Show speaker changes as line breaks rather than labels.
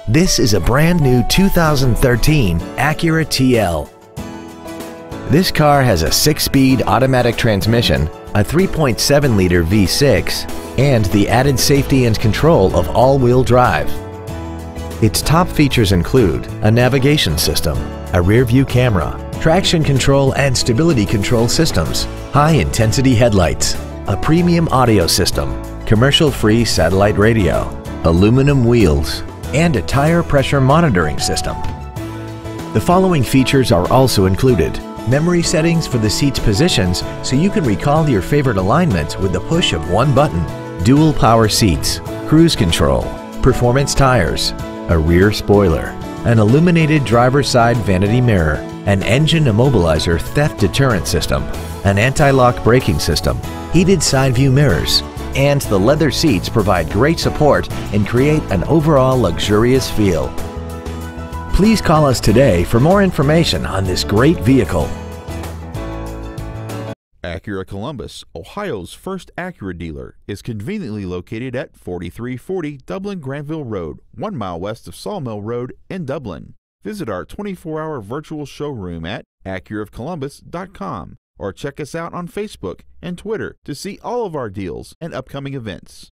This is a brand new 2013 Acura TL. This car has a 6-speed automatic transmission, a 3.7-liter V6, and the added safety and control of all-wheel drive. Its top features include a navigation system, a rear-view camera, traction control and stability control systems, high-intensity headlights, a premium audio system, commercial-free satellite radio, aluminum wheels, and a tire pressure monitoring system. The following features are also included: memory settings for the seat's positions so you can recall your favorite alignments with the push of one button, dual power seats, cruise control, performance tires, a rear spoiler, an illuminated driver's side vanity mirror, an engine immobilizer theft deterrent system, an anti-lock braking system, heated side view mirrors, and the leather seats provide great support and create an overall luxurious feel. Please call us today for more information on this great vehicle.
Acura Columbus, Ohio's first Acura dealer, is conveniently located at 4340 Dublin Granville Road, 1 mile west of Sawmill Road in Dublin. Visit our 24-hour virtual showroom at acuraofcolumbus.com or check us out on Facebook and Twitter to see all of our deals and upcoming events.